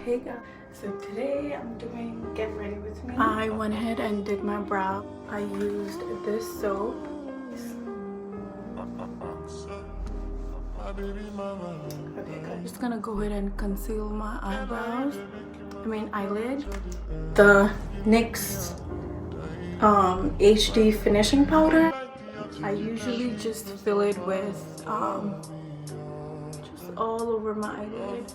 Hey guys, so today I'm doing Get Ready With Me. I went ahead and did my brow. I used this soap. Okay guys, just gonna go ahead and conceal my eyebrows. Eyelid. The NYX HD finishing powder. I usually just fill it with just all over my eyelid.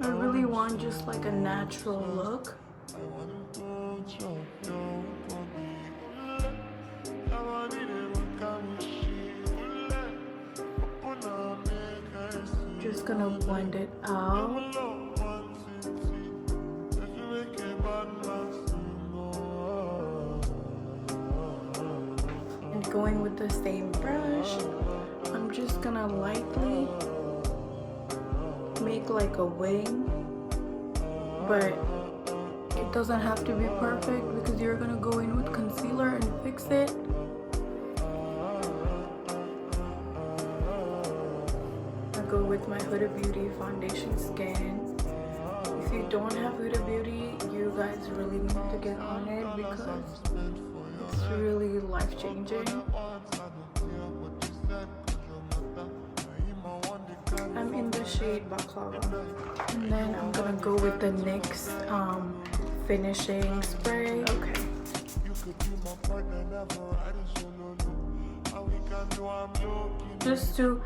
I really want just like a natural look. Just gonna blend it out. And going with the same brush, I'm just gonna lightly make like a wing, but it doesn't have to be perfect because you're gonna go in with concealer and fix it. I go with my Huda Beauty Foundation Skin. If you don't have Huda Beauty, you guys really need to get on it because it's really life-changing. I'm in the shade Baklava. And then I'm gonna go with the NYX finishing spray. Okay. Just to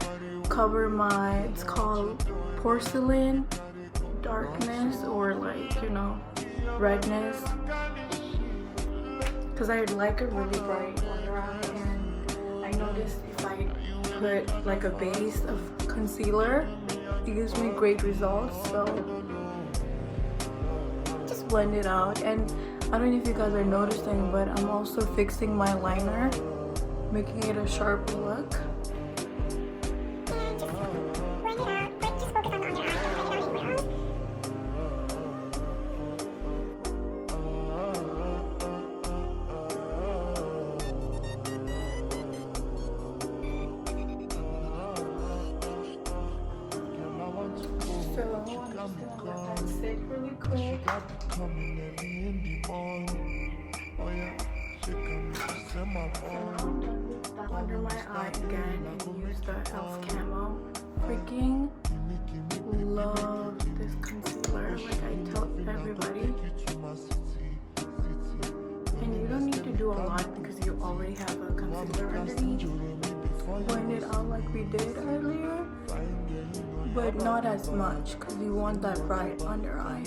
cover my, it's called porcelain darkness, or like, you know, redness. Because I like a really bright under eye, and I noticed if I put like a base of concealer, it gives me great results. So just blend it out. And I don't know if you guys are noticing, but I'm also fixing my liner, making it a sharp look. So I'm just gonna let that sit really quick. Under my eye again and use the e.l.f. Camo. Freaking love this concealer, like I tell everybody. And you don't need to do a lot because you already have a concealer underneath. Blend it out like we did earlier, but not as much because you want that bright under eye.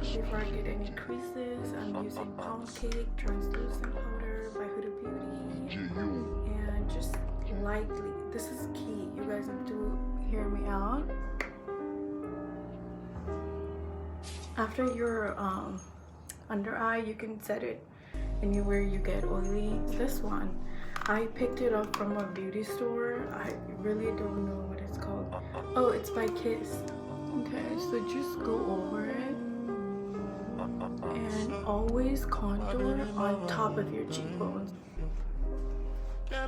Before I get any creases, I'm using Pound Cake Translucent Powder by Huda Beauty. And just lightly, this is key, you guys have to hear me out. After your under eye, you can set it anywhere you get oily. This one, I picked it up from a beauty store. I really don't know what it's called. Oh, it's by Kiss. Okay, so just go over it. And always contour on top of your cheekbones. Okay,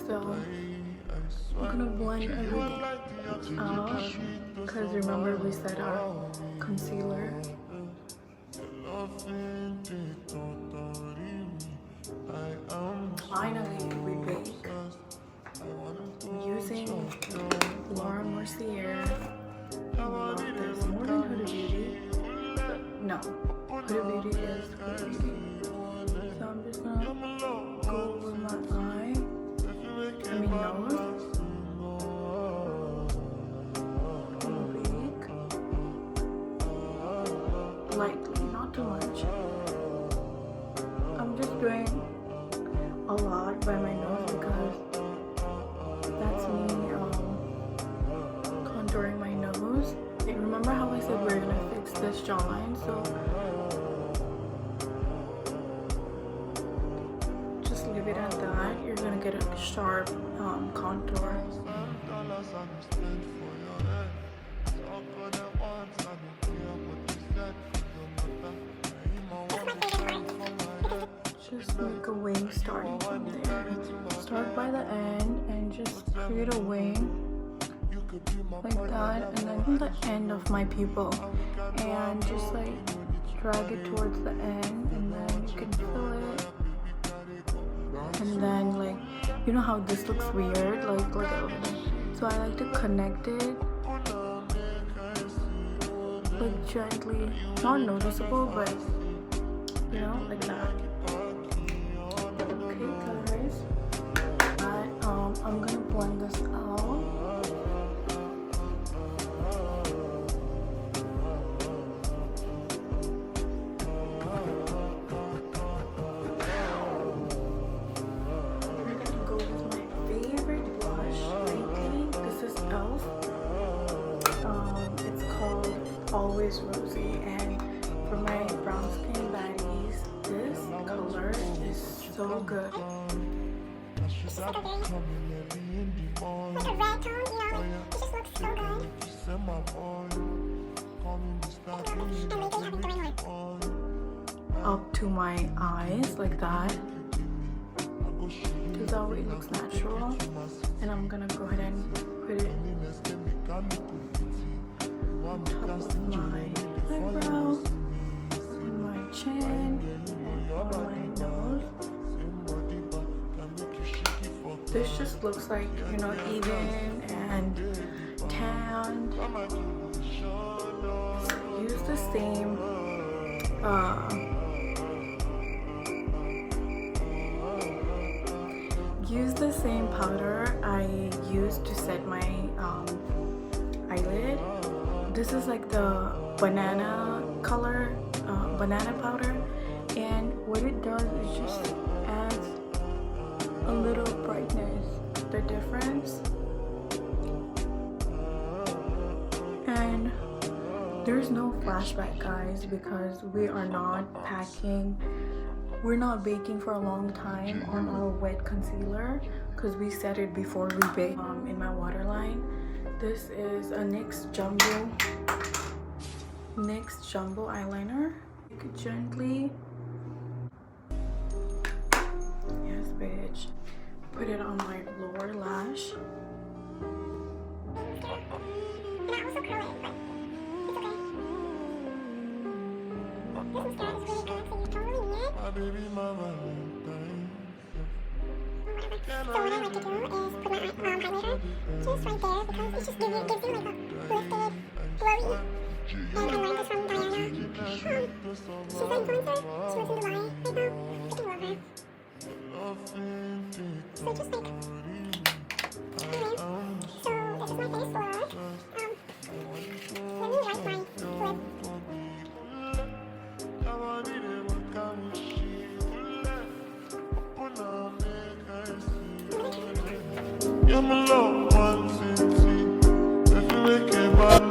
so I'm gonna blend everything out because remember we said our concealer. Finally, we bake using Laura Mercier. I love this more than Huda Beauty. No, Huda Beauty is Huda Beauty. So I'm just gonna go over my eye. Nose. Big. lightly, not too much. I'm just doing a lot by my nose because that's me contouring my nose. Okay, remember how I said we're gonna fix this jawline? So just leave it at that. You're gonna get a sharp contour. Just make a wing starting from there. Start by the end and just create a wing like that, and then from the end of my pupil, and just like drag it towards the end, and then you can fill it. And then, like, you know how this looks weird, like look at it. So I like to connect it like gently, not noticeable, but you know, like that. Okay guys, I'm gonna blend this out. Always Rosy, and for my brown skin baddies, this color is so good. It's like a very, like a red tone, you know, like, it just looks so good. Up to my eyes, like that. Because that way it looks natural. And I'm gonna go ahead and put it on top of my eyebrow, and my chin, and on my nose. This just looks like, you know, even and tanned. Use the same powder I used to set my eyelid. This is like the banana color, banana powder, and what it does is just adds a little brightness. The difference, and there's no flashback, guys, because we are not packing. We're not baking for a long time on our wet concealer because we set it before we bake. In my waterline, this is a NYX Jumbo eyeliner. You could gently, yes bitch, put it on my lower lash. And I also curl it, but it's okay. This mascara is really good, so you don't really need it. So what I like to do is put my highlighter just right there, because it just gives you like a lifted, glowy. And I learned this from Diana. She's an influencer. She lives in Dubai right now. Freaking love her. So just like, anyway, so this is my face look. Let me wipe my lip. You're my love, one city. If you make it bad.